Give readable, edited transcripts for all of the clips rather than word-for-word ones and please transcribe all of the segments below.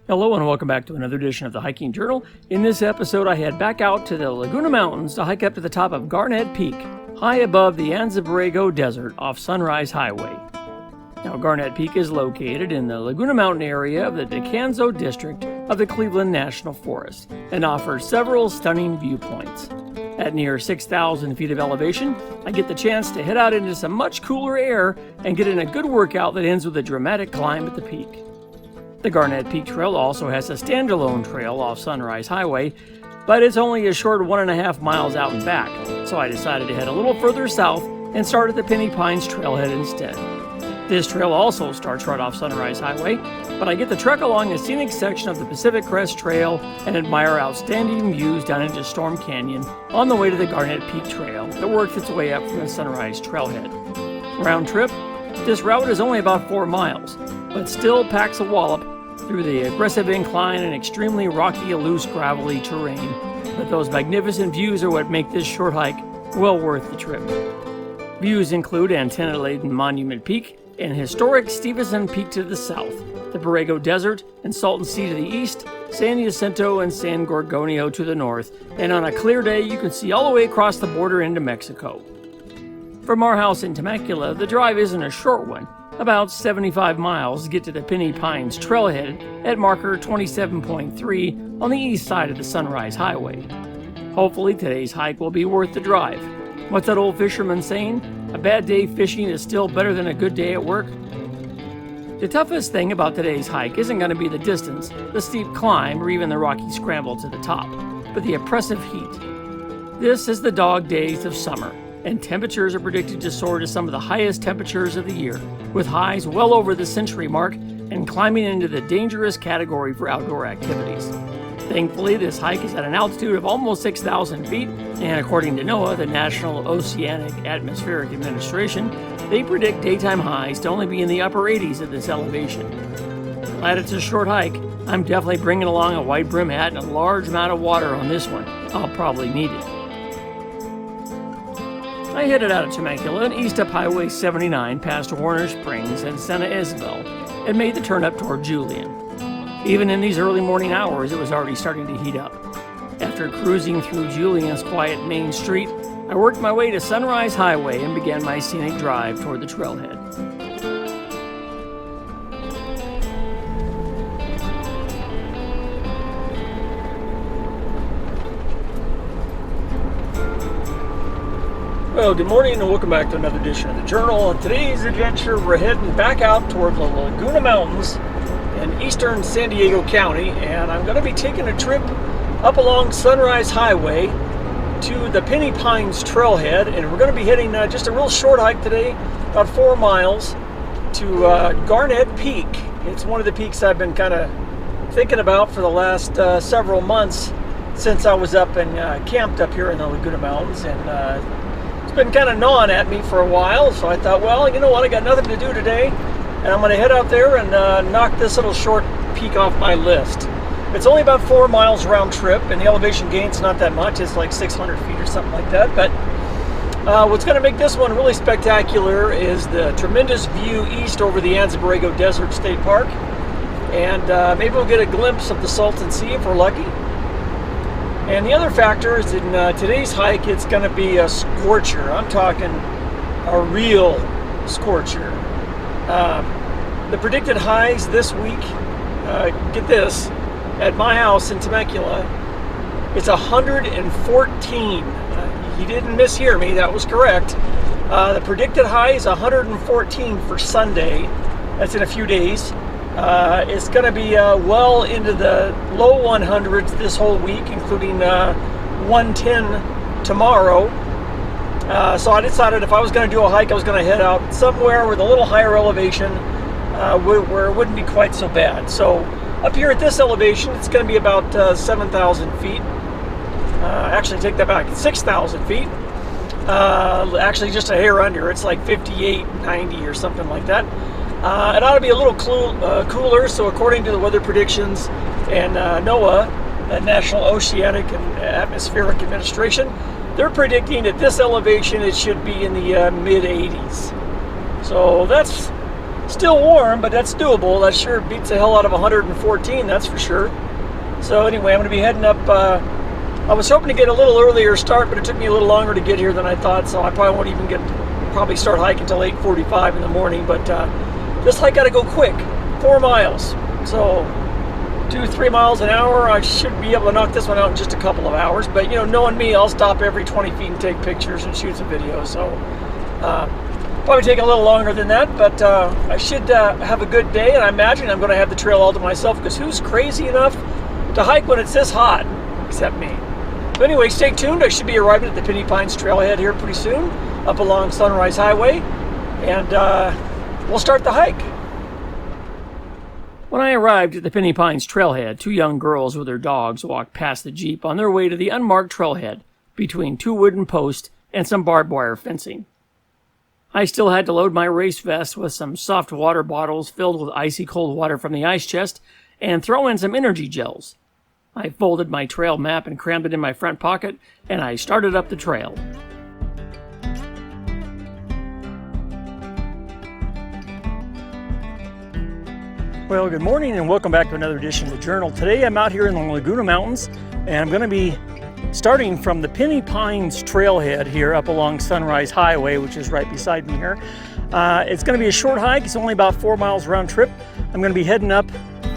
Hello and welcome back to another edition of the Hiking Journal. In this episode, I head back out to the Laguna Mountains to hike up to the top of Garnet Peak, high above the Anza-Borrego Desert off Sunrise Highway. Now, Garnet Peak is located in the Laguna Mountain area of the Descanso district of the Cleveland National Forest and offers several stunning viewpoints. At near 6,000 feet of elevation, I get the chance to head out into some much cooler air and get in a good workout that ends with a dramatic climb at the peak. The Garnet Peak Trail also has a standalone trail off Sunrise Highway, but it's only a short 1.5 miles out and back, so I decided to head a little further south and start at the Piney Pines Trailhead instead. This trail also starts right off Sunrise Highway, but I get to trek along a scenic section of the Pacific Crest Trail and admire outstanding views down into Storm Canyon on the way to the Garnet Peak Trail that works its way up from the Sunrise Trailhead. Round trip, this route is only about 4 miles, but still packs a wallop through the aggressive incline and extremely rocky, loose, gravelly terrain. But those magnificent views are what make this short hike well worth the trip. Views include antenna-laden Monument Peak and historic Stevenson Peak to the south, the Borrego Desert and Salton Sea to the east, San Jacinto and San Gorgonio to the north, and on a clear day you can see all the way across the border into Mexico. From our house in Temecula, the drive isn't a short one, about 75 miles to get to the Piney Pines Trailhead at marker 27.3 on the east side of the Sunrise Highway. Hopefully today's hike will be worth the drive. What's that old fisherman saying? A bad day fishing is still better than a good day at work. The toughest thing about today's hike isn't going to be the distance, the steep climb, or even the rocky scramble to the top, but the oppressive heat. This is the dog days of summer, and temperatures are predicted to soar to some of the highest temperatures of the year, with highs well over the century mark and climbing into the dangerous category for outdoor activities. Thankfully, this hike is at an altitude of almost 6,000 feet, and according to NOAA, the National Oceanic Atmospheric Administration, they predict daytime highs to only be in the upper 80s at this elevation. Glad it's a short hike. I'm definitely bringing along a wide brim hat and a large amount of water on this one. I'll probably need it. I headed out of Temecula and east up Highway 79 past Warner Springs and Santa Isabel and made the turn up toward Julian. Even in these early morning hours, it was already starting to heat up. After cruising through Julian's quiet main street, I worked my way to Sunrise Highway and began my scenic drive toward the trailhead. Well, good morning and welcome back to another edition of the Journal. On today's adventure, we're heading back out toward the Laguna Mountains in eastern San Diego County, and I'm going to be taking a trip up along Sunrise Highway to the Piney Pines Trailhead, and we're going to be heading just a real short hike today, about 4 miles, to Garnet Peak. It's one of the peaks I've been kind of thinking about for the last several months since I was up and camped up here in the Laguna Mountains, and it's been kind of gnawing at me for a while, so I thought, well, you know what, I got nothing to do today, and I'm going to head out there and knock this little short peak off my list. It's only about 4 miles round trip, and the elevation gain's not that much. It's like 600 feet or something like that. But what's going to make this one really spectacular is the tremendous view east over the Anza-Borrego Desert State Park. And maybe we'll get a glimpse of the Salton Sea if we're lucky. And the other factor is in today's hike, it's going to be a scorcher. I'm talking a real scorcher. The predicted highs this week, get this, at my house in Temecula, it's 114. You didn't mishear me, that was correct. The predicted high is 114 for Sunday. That's in a few days. It's going to be well into the low 100s this whole week, including 110 tomorrow. So I decided if I was going to do a hike, I was going to head out somewhere with a little higher elevation where it wouldn't be quite so bad. So up here at this elevation, it's going to be about 7,000 feet. Actually, take that back, 6,000 feet. Actually, just a hair under. It's like 58, 90 or something like that. It ought to be a little cooler, so according to the weather predictions and NOAA, the National Oceanic and Atmospheric Administration, they're predicting at this elevation it should be in the mid-80s. So that's Still warm, but that's doable. That sure beats the hell out of 114, that's for sure. So anyway, I'm going to be heading up. I was hoping to get a little earlier start, but it took me a little longer to get here than I thought, so I probably won't even probably start hiking until 8:45 in the morning. But this hike got to go quick, 4 miles. So 2-3 miles an hour. I should be able to knock this one out in just a couple of hours. But you know, knowing me, I'll stop every 20 feet and take pictures and shoot some videos. So probably take a little longer than that, but I should have a good day. And I imagine I'm going to have the trail all to myself, because who's crazy enough to hike when it's this hot except me? So anyway, stay tuned. I should be arriving at the Pinny Pines Trailhead here pretty soon, up along Sunrise Highway, and we'll start the hike. When I arrived at the Pinny Pines Trailhead, 2 young girls with their dogs walked past the Jeep on their way to the unmarked trailhead between 2 wooden posts and some barbed wire fencing. I still had to load my race vest with some soft water bottles filled with icy cold water from the ice chest and throw in some energy gels. I folded my trail map and crammed it in my front pocket, and I started up the trail. Well, good morning and welcome back to another edition of the Journal. Today I'm out here in the Laguna Mountains, and I'm going to be starting from the Pinny Pines Trailhead here up along Sunrise Highway, which is right beside me here. It's going to be a short hike. It's only about 4 miles round trip. I'm going to be heading up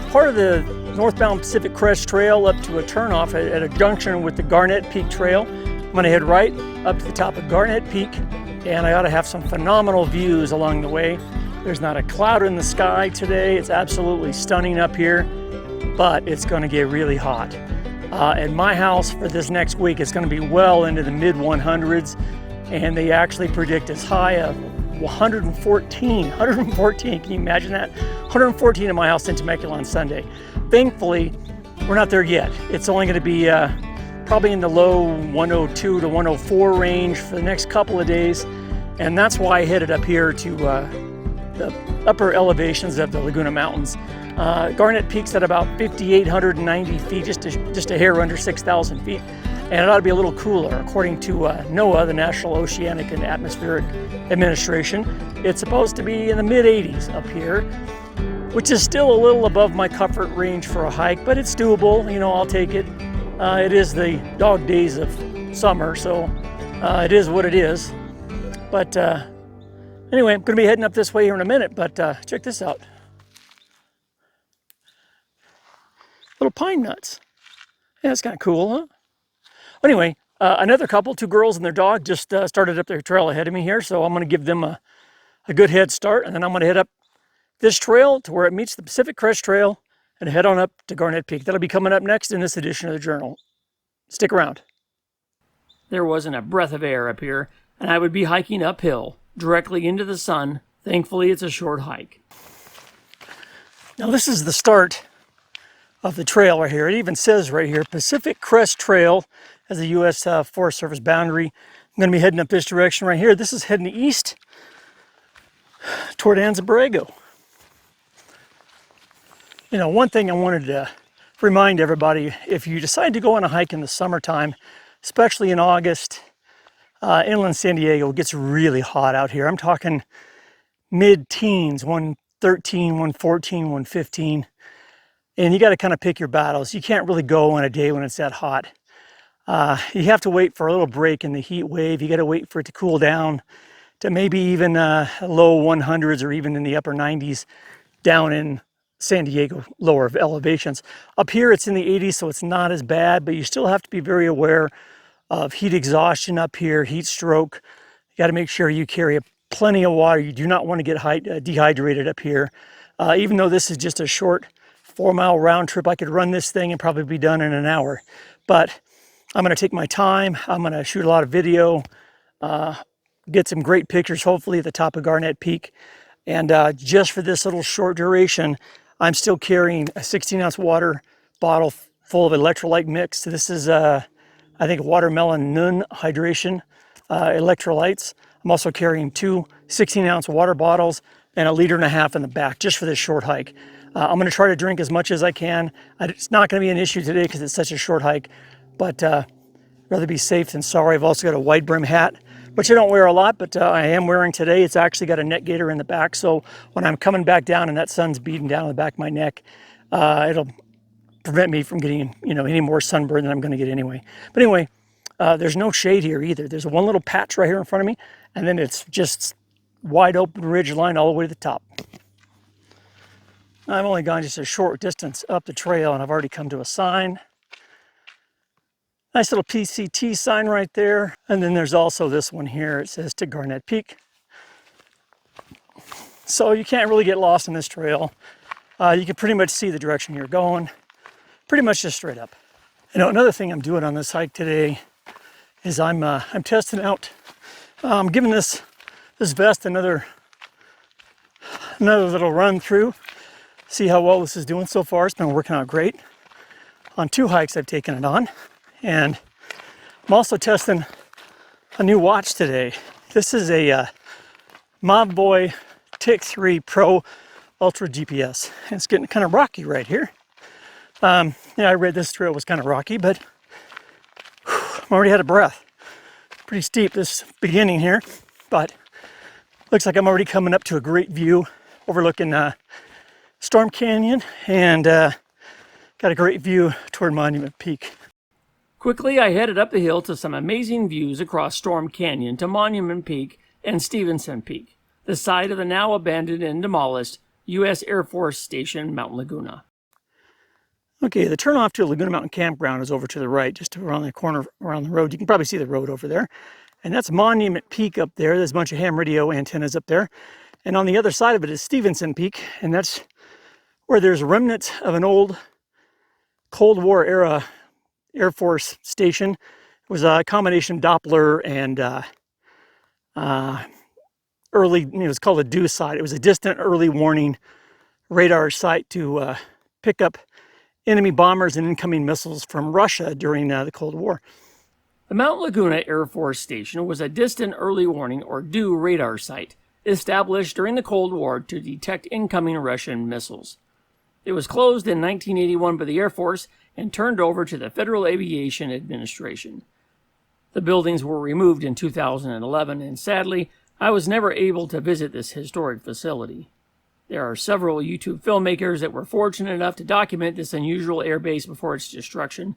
part of the northbound Pacific Crest Trail up to a turnoff at a junction with the Garnet Peak Trail. I'm going to head right up to the top of Garnet Peak, and I ought to have some phenomenal views along the way. There's not a cloud in the sky today. It's absolutely stunning up here, but it's going to get really hot. At my house for this next week, it's going to be well into the mid 100s, and they actually predict as high of 114. Can you imagine that? 114 in my house in Temecula on Sunday. Thankfully, we're not there yet. It's only going to be probably in the low 102 to 104 range for the next couple of days, and that's why I headed up here to the upper elevations of the Laguna Mountains. Garnet Peak's at about 5,890 feet, just a hair under 6,000 feet, and it ought to be a little cooler. According to NOAA, the National Oceanic and Atmospheric Administration, it's supposed to be in the mid-80s up here, which is still a little above my comfort range for a hike, but it's doable. You know, I'll take it. It is the dog days of summer, so it is what it is. But anyway, I'm going to be heading up this way here in a minute, but check this out. Little pine nuts. Yeah, that's kind of cool, huh? Anyway, another couple, 2 girls and their dog, just started up their trail ahead of me here, so I'm going to give them a good head start, and then I'm going to head up this trail to where it meets the Pacific Crest Trail and head on up to Garnet Peak. That'll be coming up next in this edition of the Journal. Stick around. There wasn't a breath of air up here, and I would be hiking uphill, directly into the sun. Thankfully, it's a short hike. Now, this is the start of the trail right here. It even says right here, Pacific Crest Trail as the U.S. Forest Service boundary. I'm going to be heading up this direction right here. This is heading east toward Anza Borrego. You know, one thing I wanted to remind everybody, if you decide to go on a hike in the summertime, especially in August, inland San Diego gets really hot out here. I'm talking mid-teens, 113, 114, 115. And you got to kind of pick your battles. You can't really go on a day when it's that hot. You have to wait for a little break in the heat wave. You got to wait for it to cool down to maybe even low 100s or even in the upper 90s down in San Diego, lower elevations. Up here it's in the 80s, so it's not as bad, but you still have to be very aware of heat exhaustion up here, heat stroke. You got to make sure you carry plenty of water. You do not want to get dehydrated up here. Even though this is just a short 4-mile round trip, I could run this thing and probably be done in an hour. But I'm going to take my time. I'm going to shoot a lot of video, get some great pictures, hopefully at the top of Garnet Peak. And just for this little short duration, I'm still carrying a 16-ounce water bottle full of electrolyte mix. This is, I think, watermelon nun hydration electrolytes. I'm also carrying 2 16-ounce water bottles and 1.5 liters in the back just for this short hike. I'm going to try to drink as much as I can. It's not going to be an issue today because it's such a short hike, but rather be safe than sorry. I've also got a wide brim hat which I don't wear a lot, but I am wearing today. It's actually got a neck gaiter in the back, so when I'm coming back down and that sun's beating down on the back of my neck, it'll prevent me from getting, any more sunburn than I'm going to get anyway. But anyway, there's no shade here either. There's one little patch right here in front of me, and then it's just wide open ridge line all the way to the top. I've only gone just a short distance up the trail, and I've already come to a sign. Nice little P.C.T sign right there. And then there's also this one here. It says to Garnet Peak. So you can't really get lost in this trail. You can pretty much see the direction you're going. Pretty much just straight up. Another thing I'm doing on this hike today is I'm testing out, giving this vest another little run through. See how well this is doing so far. It's been working out great. On 2 hikes I've taken it on. And I'm also testing a new watch today. This is a Mobboy TIC 3 Pro Ultra GPS. It's getting kind of rocky right here. I read this trail was kind of rocky, but I'm already out of breath. Pretty steep this beginning here, but looks like I'm already coming up to a great view overlooking Storm Canyon, and got a great view toward Monument Peak. Quickly, I headed up the hill to some amazing views across Storm Canyon to Monument Peak and Stevenson Peak, the site of the now abandoned and demolished U.S. Air Force Station Mount Laguna. Okay, the turnoff to Laguna Mountain Campground is over to the right, just around the corner around the road. You can probably see the road over there. And that's Monument Peak up there. There's a bunch of ham radio antennas up there. And on the other side of it is Stevenson Peak, and that's where there's remnants of an old Cold War era Air Force station. It was a combination Doppler and early, it was called a DEW site. It was a distant early warning radar site to pick up enemy bombers and incoming missiles from Russia during the Cold War. The Mount Laguna Air Force Station was a distant early warning or DEW radar site established during the Cold War to detect incoming Russian missiles. It was closed in 1981 by the Air Force and turned over to the Federal Aviation Administration. The buildings were removed in 2011, and sadly, I was never able to visit this historic facility. There are several YouTube filmmakers that were fortunate enough to document this unusual airbase before its destruction,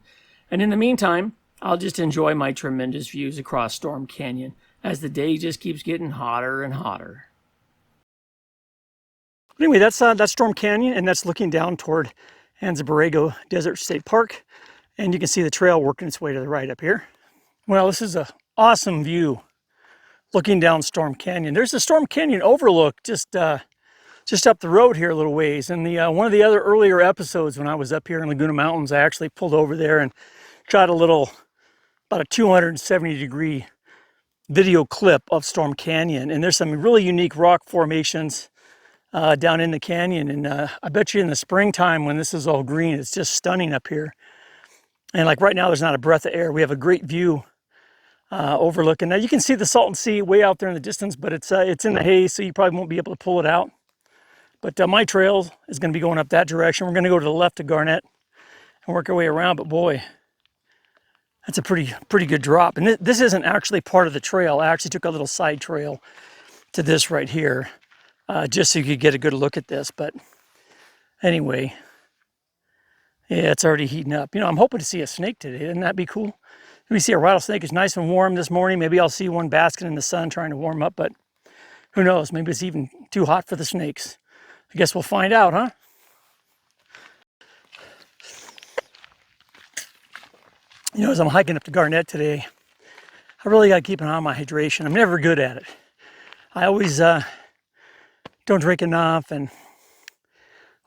and in the meantime, I'll just enjoy my tremendous views across Storm Canyon as the day just keeps getting hotter and hotter. Anyway, that's Storm Canyon, and that's looking down toward Anza-Borrego Desert State Park, and you can see the trail working its way to the right up here. Well, this is an awesome view looking down Storm Canyon. There's a Storm Canyon overlook just up the road here a little ways. And one of the other earlier episodes when I was up here in Laguna Mountains, I actually pulled over there and shot about a 270-degree video clip of Storm Canyon. And there's some really unique rock formations down in the canyon. And I bet you in the springtime when this is all green, it's just stunning up here. And like right now, there's not a breath of air. We have a great view overlooking. Now you can see the Salton Sea way out there in the distance, but it's in the haze, so you probably won't be able to pull it out. But my trail is going to be going up that direction. We're going to go to the left of Garnet and work our way around. But boy, that's a pretty good drop. And this isn't actually part of the trail. I actually took a little side trail to this right here, just so you could get a good look at this. But anyway, yeah, it's already heating up. I'm hoping to see a snake today. Wouldn't that be cool? We see a rattlesnake. It's nice and warm this morning. Maybe I'll see one basking in the sun trying to warm up, but who knows? Maybe it's even too hot for the snakes. I guess we'll find out, huh? As I'm hiking up to Garnet today, I really got to keep an eye on my hydration. I'm never good at it. I always don't drink enough, and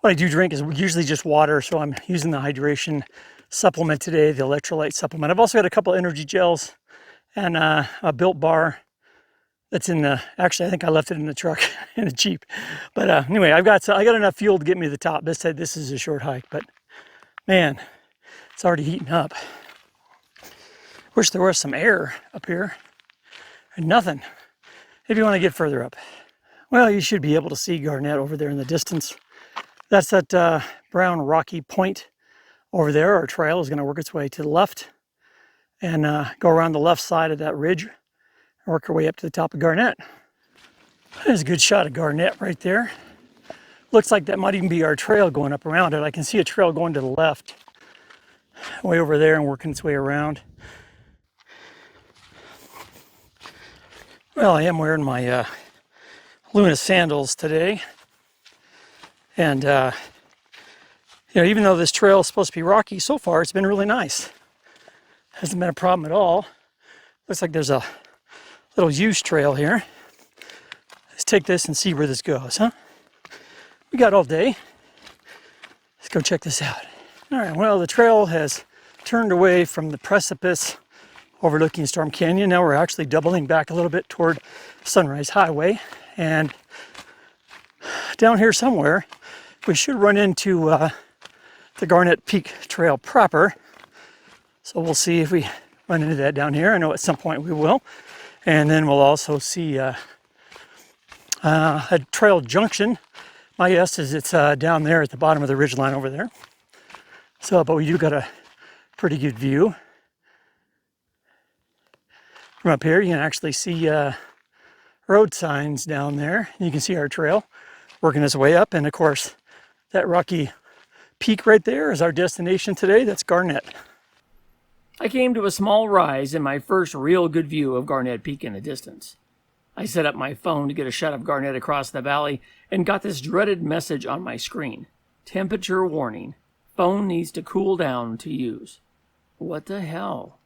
what I do drink is usually just water, so I'm using the hydration supplement today, the electrolyte supplement. I've also got a couple energy gels and a Built bar that's actually I think I left it in the truck in the Jeep. But anyway, I got enough fuel to get me to the top. This is a short hike, but man, it's already heating up. Wish there was some air up here. And nothing. If you want to get further up. Well, you should be able to see Garnet over there in the distance. That's that brown rocky point over there. Our trail is going to work its way to the left and go around the left side of that ridge Work our way up to the top of Garnet. There's a good shot of Garnet right there. Looks like that might even be our trail going up around it. I can see a trail going to the left, way over there and working its way around. Well, I am wearing my Luna sandals today. And, even though this trail is supposed to be rocky, so far it's been really nice. Hasn't been a problem at all. Looks like there's a little use trail here. Let's take this and see where this goes, huh? We got all day. Let's go check this out. All right, well, the trail has turned away from the precipice overlooking Storm Canyon. Now we're actually doubling back a little bit toward Sunrise Highway. And down here somewhere, we should run into the Garnet Peak Trail proper. So we'll see if we run into that down here. I know at some point we will. And then we'll also see a trail junction. My guess is it's down there at the bottom of the ridgeline over there. So, but we do got a pretty good view. From up here, you can actually see road signs down there. You can see our trail working its way up. And of course, that rocky peak right there is our destination today. That's Garnet. I came to a small rise in my first real good view of Garnet Peak in the distance. I set up my phone to get a shot of Garnet across the valley and got this dreaded message on my screen. Temperature warning. Phone needs to cool down to use. What the hell?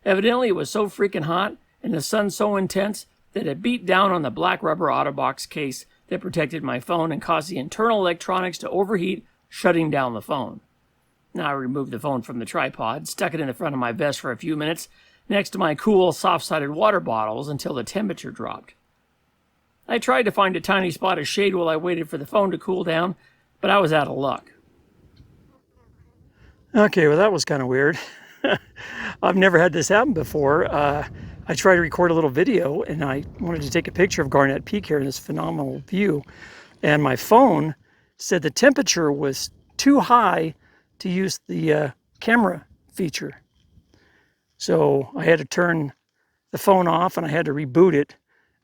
Evidently it was so freaking hot and the sun so intense that it beat down on the black rubber OtterBox case that protected my phone and caused the internal electronics to overheat, shutting down the phone. Now I removed the phone from the tripod, stuck it in the front of my vest for a few minutes, next to my cool, soft-sided water bottles until the temperature dropped. I tried to find a tiny spot of shade while I waited for the phone to cool down, but I was out of luck. Okay, well that was kind of weird. I've never had this happen before. I tried to record a little video and I wanted to take a picture of Garnet Peak here in this phenomenal view. And my phone said the temperature was too high to use the camera feature. So I had to turn the phone off and I had to reboot it.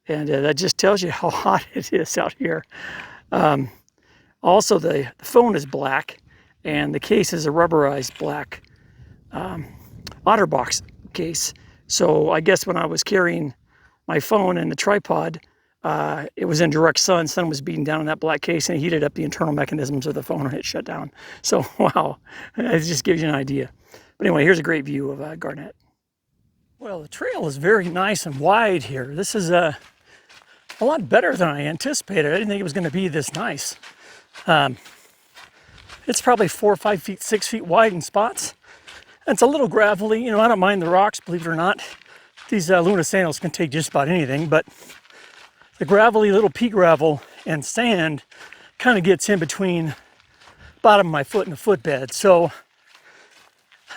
And that just tells you how hot it is out here. Also, the phone is black and the case is a rubberized black OtterBox case. So I guess when I was carrying my phone and the tripod, it was in direct sun. Sun was beating down on that black case and it heated up the internal mechanisms of the phone and it shut down. So, wow, it just gives you an idea. But anyway, here's a great view of Garnet. Well, the trail is very nice and wide here. This is a lot better than I anticipated. I didn't think it was going to be this nice. It's probably 4 or 5 feet, 6 feet wide in spots. It's a little gravelly. I don't mind the rocks, believe it or not. These Luna sandals can take just about anything, but the gravelly little pea gravel and sand kind of gets in between the bottom of my foot and the footbed. So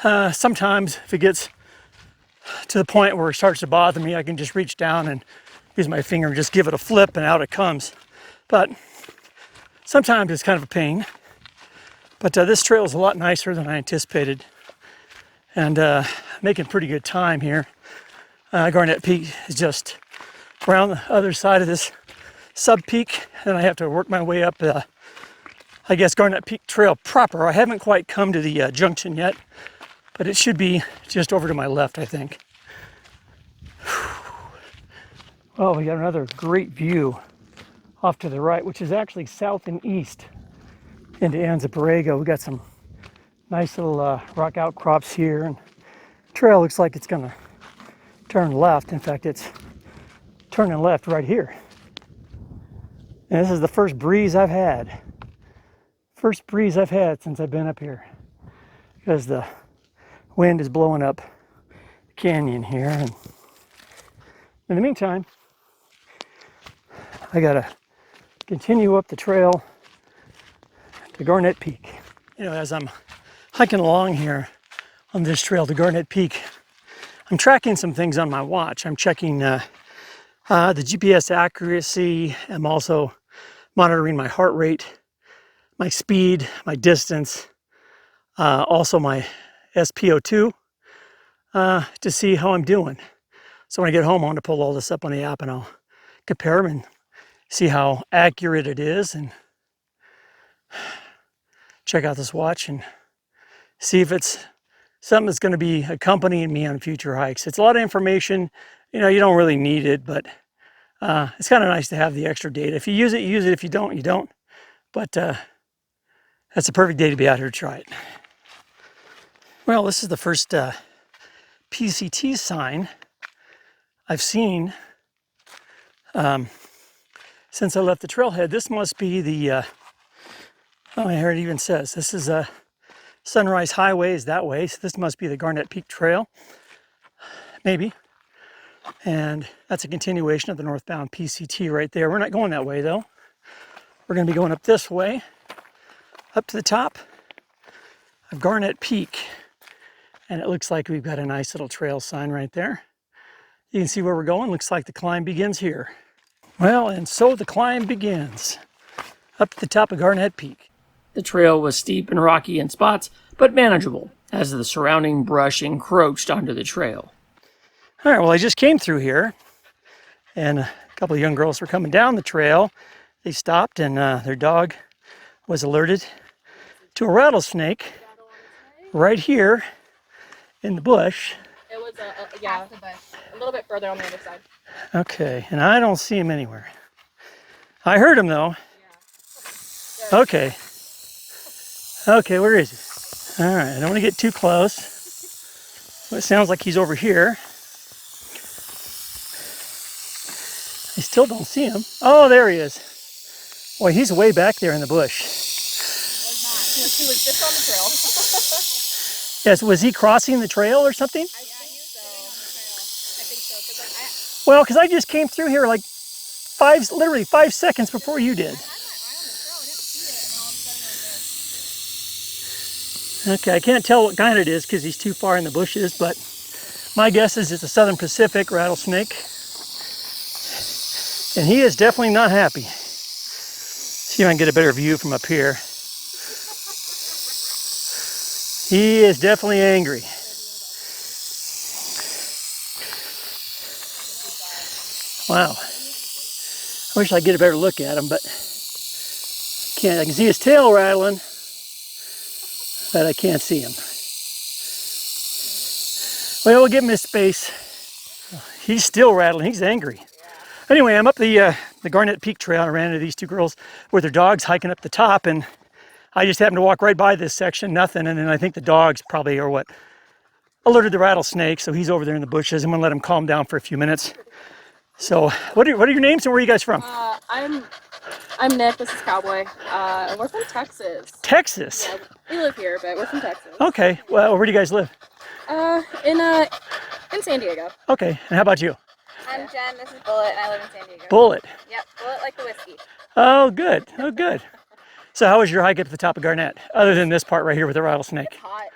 sometimes if it gets to the point where it starts to bother me, I can just reach down and use my finger and just give it a flip and out it comes. But sometimes it's kind of a pain. But this trail is a lot nicer than I anticipated. And making pretty good time here. Garnet Peak is just around the other side of this sub-peak, and I have to work my way up, I guess, Garnet Peak Trail proper. I haven't quite come to the junction yet, but it should be just over to my left, I think. Oh, we got another great view off to the right, which is actually south and east into Anza-Borrego. We got some nice little rock outcrops here, and the trail looks like it's gonna turn left. In fact, it's turning left right here. And this is the first breeze I've had. First breeze I've had since I've been up here, because the wind is blowing up the canyon here. And in the meantime, I gotta continue up the trail to Garnet Peak. As I'm hiking along here on this trail to Garnet Peak, I'm tracking some things on my watch. I'm checking the GPS accuracy. I'm also monitoring my heart rate, my speed, my distance, also my SpO2 to see how I'm doing. So when I get home, I want to pull all this up on the app and I'll compare them and see how accurate it is and check out this watch and see if it's something that's going to be accompanying me on future hikes. It's a lot of information. You know, you don't really need it, but it's kind of nice to have the extra data. If you use it, you use it. If you don't, you don't. But that's a perfect day to be out here to try it. Well, this is the first P.C.T. sign I've seen since I left the trailhead. This must be the, oh, here it even says, this is a Sunrise Highway is that way. So this must be the Garnet Peak Trail, maybe. And that's a continuation of the northbound P.C.T. right there. We're not going that way though. We're going to be going up this way, up to the top of Garnet Peak. And it looks like we've got a nice little trail sign right there. You can see where we're going. Looks like the climb begins here. Well, and so the climb begins up to the top of Garnet Peak. The trail was steep and rocky in spots, but manageable as the surrounding brush encroached onto the trail. All right, well, I just came through here, and a couple of young girls were coming down the trail. They stopped, and their dog was alerted to a rattlesnake right here in the bush. It was yeah, a little bit further on the other side. Okay, and I don't see him anywhere. I heard him though. Yeah. Okay. Okay, where is he? All right, I don't want to get too close. Well, it sounds like he's over here. I still don't see him. Oh, there he is. Boy, he's way back there in the bush. He was just on the trail. Yes, was he crossing the trail or something? I think so. I think so. Well, because I just came through here like literally 5 seconds before you did. I had my eye on the trail. I didn't see it, and all of a sudden it was there. Okay, I can't tell what kind it is because he's too far in the bushes, but my guess is it's a Southern Pacific rattlesnake. And he is definitely not happy. See if I can get a better view from up here. He is definitely angry. Wow. I wish I could get a better look at him, but I can't. I can see his tail rattling, but I can't see him. Well, we'll give him his space. He's still rattling. He's angry. Anyway, I'm up the Garnet Peak Trail. I ran into these two girls with their dogs hiking up the top, and I just happened to walk right by this section, nothing, and then I think the dogs probably are what alerted the rattlesnake, so he's over there in the bushes. I'm gonna let him calm down for a few minutes. So, what are your names and where are you guys from? I'm Nick. This is Cowboy. We're from Texas. Texas? Yeah, we live here, but we're from Texas. Okay. Well, where do you guys live? In San Diego. Okay. And how about you? I'm Jen. This is Bullet, and I live in San Diego. Bullet. Yep, Bullet like the whiskey. Oh, good. Oh, good. So, how was your hike up to the top of Garnet, other than this part right here with the rattlesnake? It's hot.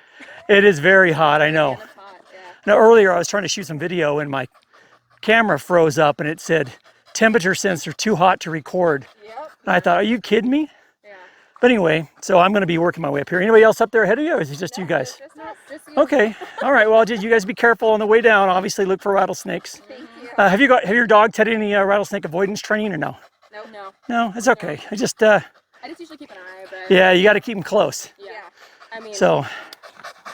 It is very hot. I know. It's hot, yeah. Now, earlier I was trying to shoot some video and my camera froze up and it said temperature sensor too hot to record. Yep. And I thought, are you kidding me? Yeah. But anyway, so I'm going to be working my way up here. Anybody else up there ahead of you, or is it just you guys? Just you. Okay. All right. Well, you guys be careful on the way down. Obviously, look for rattlesnakes. Thank you. Have your dogs had any rattlesnake avoidance training or no? No. No, it's okay. I just usually keep an eye, but yeah, you got to keep them close. yeah. I mean, So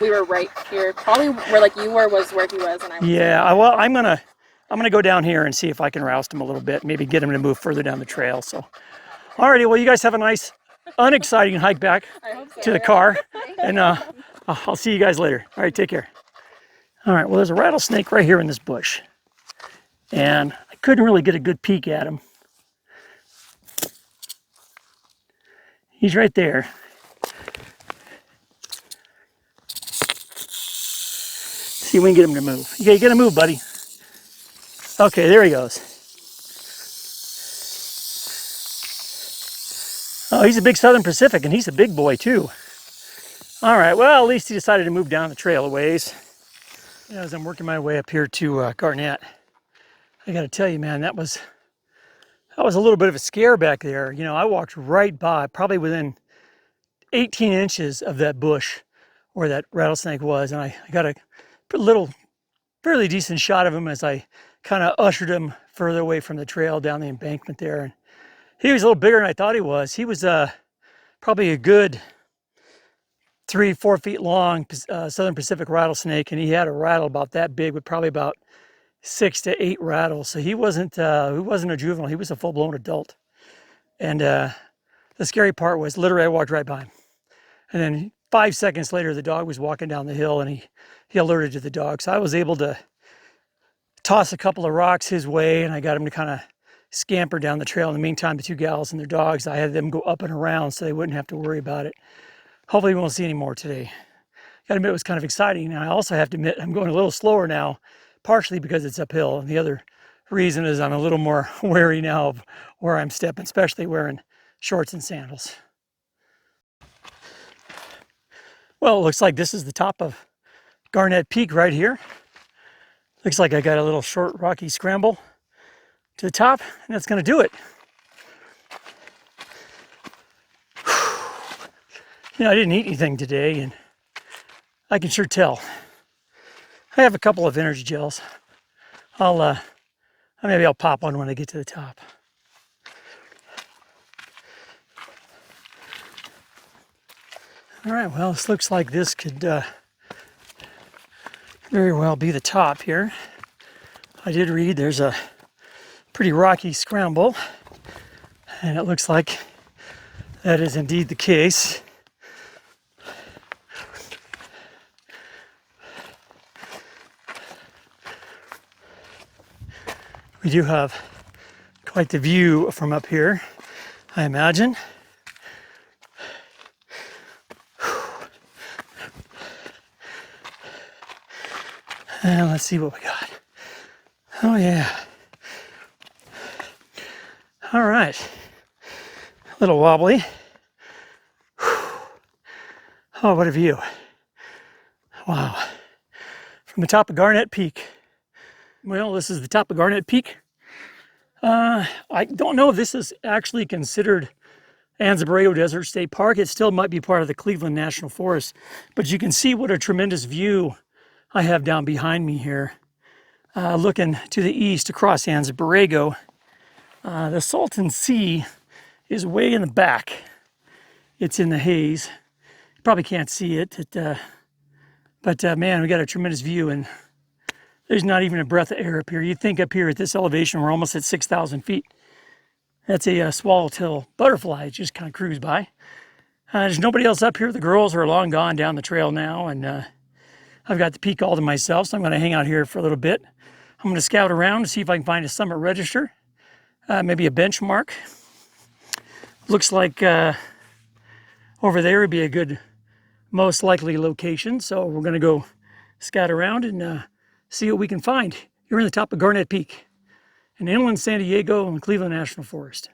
we were right here. Probably where like you were was where he was, and I was. yeah. Well, I'm gonna go down here and see if I can roust him a little bit. Maybe get him to move further down the trail. So, alrighty. Well, you guys have a nice, unexciting hike back I hope so. to the car, and I'll see you guys later. All right, take care. All right, well, there's a rattlesnake right here in this bush, and I couldn't really get a good peek at him. He's right there. See if we can get him to move. You gotta move, buddy. Okay, there he goes. Oh, he's a big Southern Pacific, and he's a big boy too. All right, well, at least he decided to move down the trail a ways. As I'm working my way up here to Garnet, I got to tell you, man, that was a little bit of a scare back there. You know, I walked right by, probably within 18 inches of that bush where that rattlesnake was, and I got a little, fairly decent shot of him as I kind of ushered him further away from the trail down the embankment there. And he was a little bigger than I thought he was. He was probably a good 3-4 feet long Southern Pacific rattlesnake, and he had a rattle about that big with probably about 6 to 8 rattles. So he wasn't a juvenile. He was a full-blown adult. And the scary part was literally I walked right by him, and then 5 seconds later the dog was walking down the hill, and he alerted to the dog. So I was able to toss a couple of rocks his way, and I got him to kind of scamper down the trail. In the meantime, the 2 gals and their dogs, I had them go up and around so they wouldn't have to worry about it. Hopefully we won't see any more today. Gotta admit, it was kind of exciting. And I also have to admit I'm going a little slower now, partially because it's uphill. And the other reason is I'm a little more wary now of where I'm stepping, especially wearing shorts and sandals. Well, it looks like this is the top of Garnet Peak right here. Looks like I got a little short rocky scramble to the top, and that's gonna do it. You know, I didn't eat anything today, and I can sure tell. I have a couple of energy gels. Maybe I'll pop one when I get to the top. All right, well, this looks like this could very well be the top here. I did read there's a pretty rocky scramble, and it looks like that is indeed the case. We do have quite the view from up here, I imagine. And let's see what we got. Oh yeah. All right. A little wobbly. Oh, what a view. Wow. From the top of Garnet Peak. Well, this is the top of Garnet Peak. I don't know if this is actually considered Anza-Borrego Desert State Park. It still might be part of the Cleveland National Forest, but you can see what a tremendous view I have down behind me here. Looking to the east across Anza-Borrego. The Salton Sea is way in the back. It's in the haze. You probably can't see it, but man, we got a tremendous view, and there's not even a breath of air up here. You'd think up here at this elevation, we're almost at 6,000 feet. That's a swallowtail butterfly. It just kind of cruised by. There's nobody else up here. The girls are long gone down the trail now, and I've got the peak all to myself, so I'm going to hang out here for a little bit. I'm going to scout around to see if I can find a summit register, maybe a benchmark. Looks like over there would be a good, most likely location, so we're going to go scout around and see what we can find. You're in the top of Garnet Peak in inland San Diego and Cleveland National Forest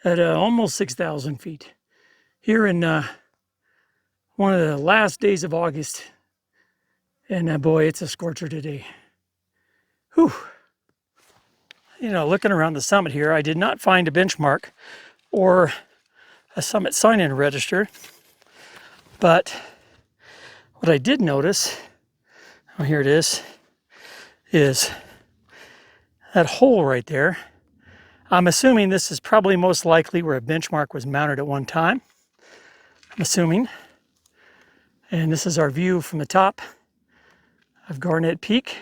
at almost 6,000 feet. Here in one of the last days of August. And boy, it's a scorcher today. Whew. You know, looking around the summit here, I did not find a benchmark or a summit sign-in register. But what I did notice, oh, here it is that hole right there. I'm assuming this is probably most likely where a benchmark was mounted at one time. I'm assuming. And this is our view from the top of Garnet Peak,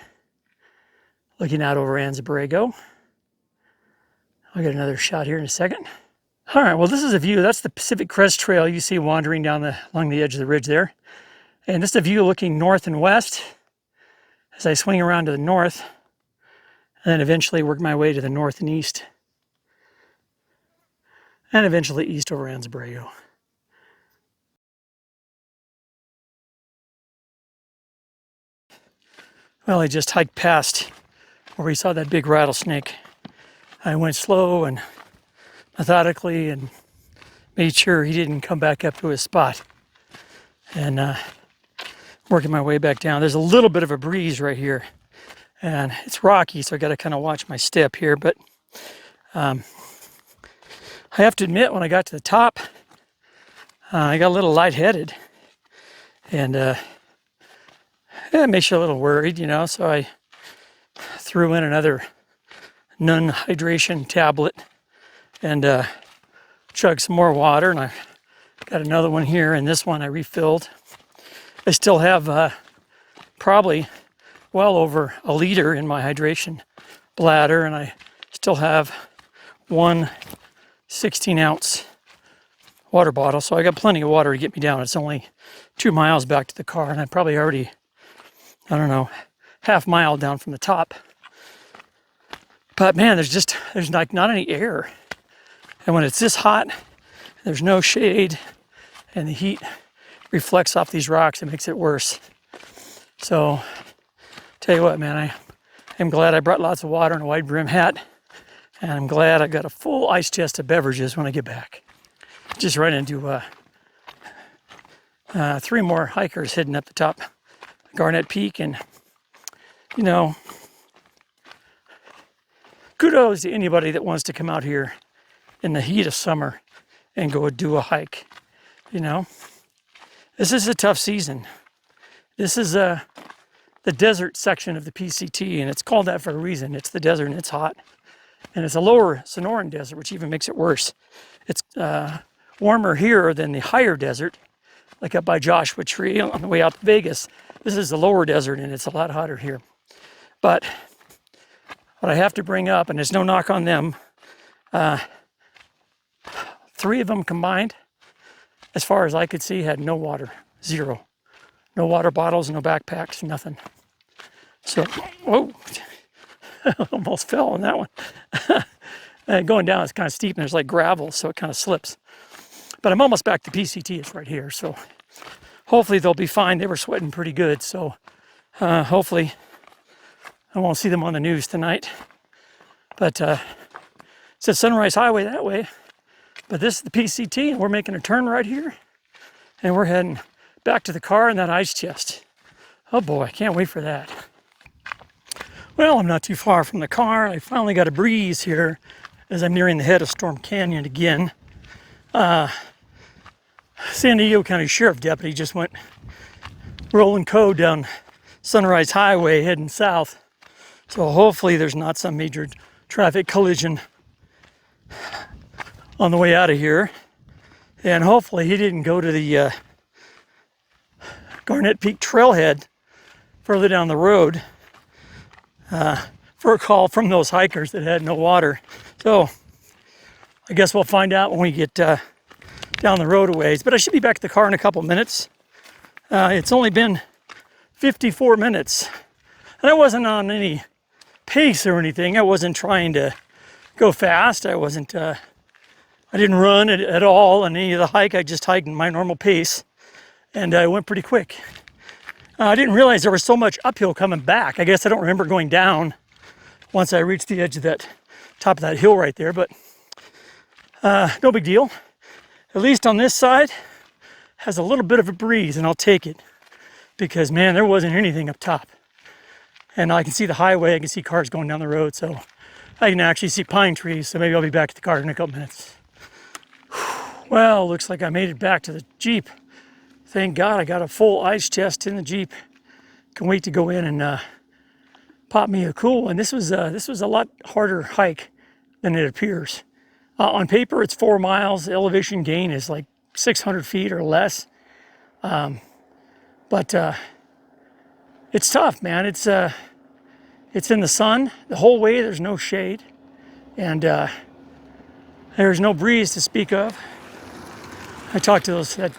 looking out over Anza-Borrego. I'll get another shot here in a second. All right, well, this is a view. That's the Pacific Crest Trail you see wandering down along the edge of the ridge there. And this is a view looking north and west as I swing around to the north, and then eventually work my way to the north and east, and eventually east over Anza-Borrego. Well, I just hiked past where we saw that big rattlesnake. I went slow and methodically and made sure he didn't come back up to his spot. And working my way back down. There's a little bit of a breeze right here, and it's rocky, so I got to kind of watch my step here. But I have to admit, when I got to the top, I got a little lightheaded, and it makes you a little worried, you know. So I threw in another Nun hydration tablet and chugged some more water, and I got another one here, and this one I refilled. I still have probably well over a liter in my hydration bladder, and I still have one 16-ounce water bottle, so I got plenty of water to get me down. It's only 2 miles back to the car, and I'm probably already, I don't know, half mile down from the top. But man, there's like not any air, and when it's this hot, there's no shade, and the heat reflects off these rocks. It makes it worse. So, tell you what, man, I am glad I brought lots of water and a wide brim hat, and I'm glad I got a full ice chest of beverages when I get back. Just right into 3 more hikers heading up the top Garnet Peak, and you know, kudos to anybody that wants to come out here in the heat of summer and go do a hike. You know, this is a tough season. This is the desert section of the P.C.T, and it's called that for a reason. It's the desert and it's hot, and it's a lower Sonoran desert, which even makes it worse. It's warmer here than the higher desert, like up by Joshua Tree on the way out to Vegas. This is the lower desert, and it's a lot hotter here. But what I have to bring up, and there's no knock on them, 3 of them combined, as far as I could see, had no water, 0. No water bottles, no backpacks, nothing. So, whoa, almost fell on that one. Going down, it's kind of steep, and there's like gravel, so it kind of slips. But I'm almost back to P.C.T, it's right here, so hopefully they'll be fine. They were sweating pretty good, so hopefully I won't see them on the news tonight. But it's a Sunrise Highway that way, but this is the P.C.T, and we're making a turn right here, and we're heading back to the car and that ice chest. Oh boy, I can't wait for that. Well, I'm not too far from the car. I finally got a breeze here as I'm nearing the head of Storm Canyon again. San Diego County Sheriff Deputy just went rolling code down Sunrise Highway heading south. So hopefully there's not some major traffic collision on the way out of here. And hopefully he didn't go to the Garnet Peak Trailhead further down the road for a call from those hikers that had no water. So I guess we'll find out when we get down the road a ways. But I should be back at the car in a couple minutes. It's only been 54 minutes. And I wasn't on any pace or anything. I wasn't trying to go fast. I didn't run at all on any of the hike. I just hiked in my normal pace. And I went pretty quick. I didn't realize there was so much uphill coming back. I guess I don't remember going down once I reached the edge of that top of that hill right there, but no big deal. At least on this side has a little bit of a breeze, and I'll take it because man, there wasn't anything up top. And I can see the highway, I can see cars going down the road, so I can actually see pine trees, so maybe I'll be back at the car in a couple minutes. Well, looks like I made it back to the Jeep. Thank God I got a full ice chest in the Jeep. Can wait to go in and pop me a cool one. This was a lot harder hike than it appears. On paper, it's 4 miles. The elevation gain is like 600 feet or less. But it's tough, man. It's in the sun the whole way. There's no shade, and there's no breeze to speak of. I talked to that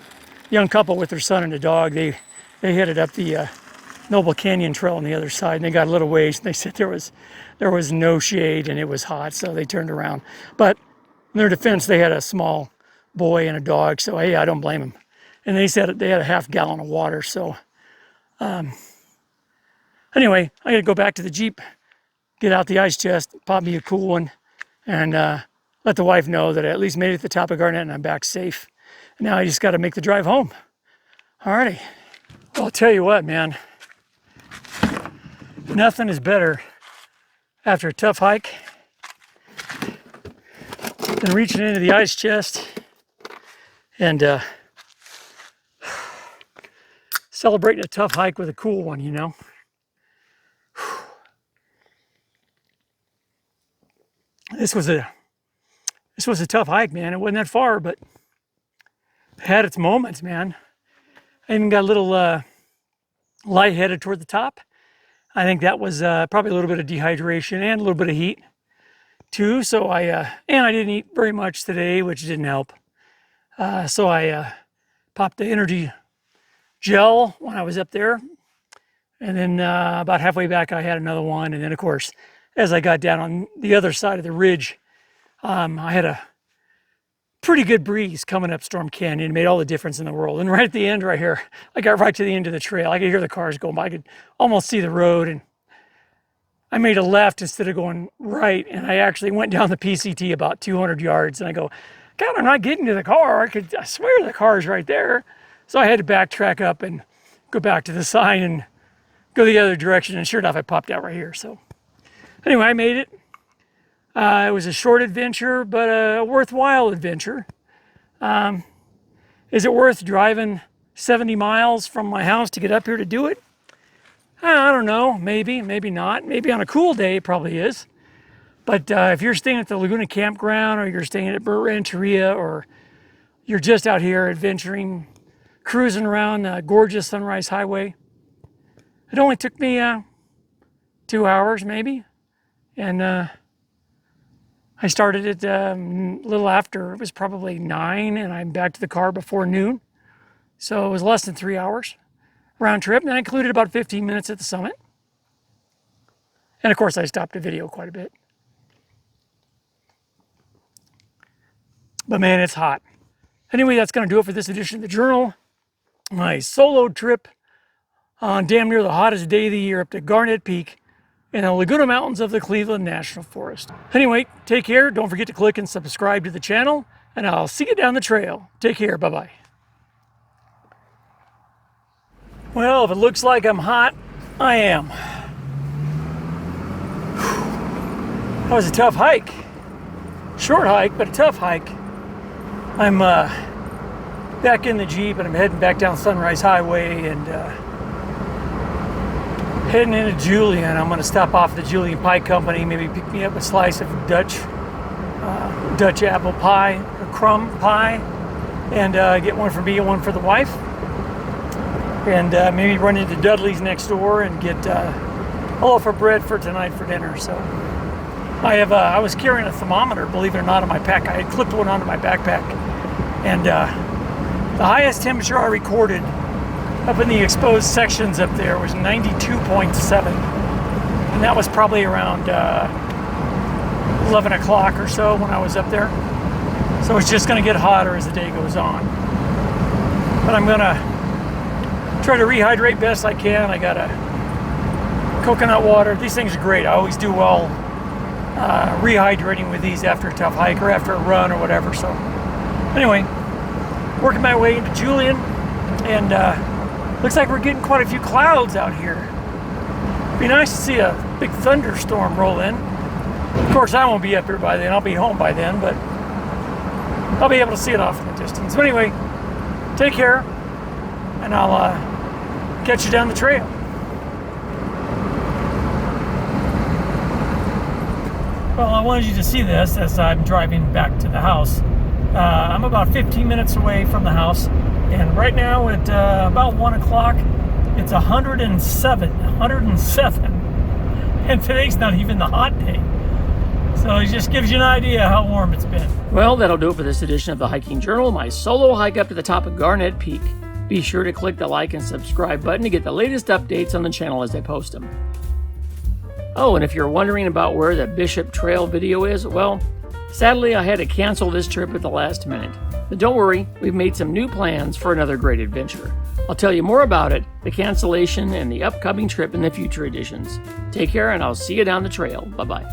young couple with their son and a dog. They headed up the Noble Canyon Trail on the other side, and they got a little ways. And they said there was no shade and it was hot, so they turned around. But in their defense, they had a small boy and a dog, so hey, I don't blame them. And they said they had a half gallon of water. So anyway, I got to go back to the Jeep, get out the ice chest, pop me a cool one, and let the wife know that I at least made it to the top of Garnet and I'm back safe. Now I just got to make the drive home. Alrighty. Well, I'll tell you what, man. Nothing is better after a tough hike than reaching into the ice chest and celebrating a tough hike with a cool one, you know. This was a tough hike, man. It wasn't that far, but it had its moments, man. I even got a little lightheaded toward the top. I think that was probably a little bit of dehydration and a little bit of heat too. So I didn't eat very much today, which didn't help. So I popped the energy gel when I was up there. And then about halfway back, I had another one. And then, of course, as I got down on the other side of the ridge, I had a pretty good breeze coming up Storm Canyon. It made all the difference in the world. And right at the end right here, I got right to the end of the trail. I could hear the cars going by. I could almost see the road. And I made a left instead of going right. And I actually went down the P.C.T. about 200 yards. And I go, God, I'm not getting to the car. I swear the car's right there. So I had to backtrack up and go back to the sign and go the other direction. And sure enough, I popped out right here. So anyway, I made it. It was a short adventure, but a worthwhile adventure. Is it worth driving 70 miles from my house to get up here to do it? I don't know. Maybe, maybe not. Maybe on a cool day, it probably is. But if you're staying at the Laguna campground, or you're staying at Burt Rancheria, or you're just out here adventuring, cruising around the gorgeous Sunrise Highway, it only took me 2 hours maybe. And I started it a little after, it was probably 9, and I'm back to the car before noon. So it was less than 3 hours round trip, and that included about 15 minutes at the summit. And of course, I stopped the video quite a bit. But man, it's hot. Anyway, that's going to do it for this edition of the Journal. My solo trip on damn near the hottest day of the year up to Garnet Peak in the Laguna Mountains of the Cleveland National Forest. Anyway, take care. Don't forget to click and subscribe to the channel, and I'll see you down the trail. Take care. Bye-bye. Well, if it looks like I'm hot, I am. That was a tough hike. Short hike, but a tough hike. I'm back in the Jeep, and I'm heading back down Sunrise Highway and heading into Julian. I'm going to stop off at the Julian Pie Company, maybe pick me up a slice of Dutch apple pie, or crumb pie, and get one for me and one for the wife. And maybe run into Dudley's next door and get a loaf of bread for tonight for dinner. So I was carrying a thermometer, believe it or not, in my pack. I had clipped one onto my backpack, and the highest temperature I recorded up in the exposed sections up there was 92.7, and that was probably around 11 o'clock or so when I was up there. So it's just going to get hotter as the day goes on. But I'm going to try to rehydrate best I can. I got a coconut water. These things are great. I always do well rehydrating with these after a tough hike or after a run or whatever. So anyway, working my way into Julian, and looks like we're getting quite a few clouds out here. It'd be nice to see a big thunderstorm roll in. Of course, I won't be up here by then. I'll be home by then, but I'll be able to see it off in the distance. But anyway, take care, and I'll catch you down the trail. Well, I wanted you to see this as I'm driving back to the house. I'm about 15 minutes away from the house, and right now at about 1 o'clock, it's 107, and today's not even the hot day. So it just gives you an idea how warm it's been. Well, that'll do it for this edition of the Hiking Journal, my solo hike up to the top of Garnet Peak. Be sure to click the like and subscribe button to get the latest updates on the channel as I post them. Oh, and if you're wondering about where the Bishop Trail video is, well, sadly I had to cancel this trip at the last minute. But don't worry, we've made some new plans for another great adventure. I'll tell you more about it, the cancellation, and the upcoming trip in the future editions. Take care, and I'll see you down the trail. Bye-bye.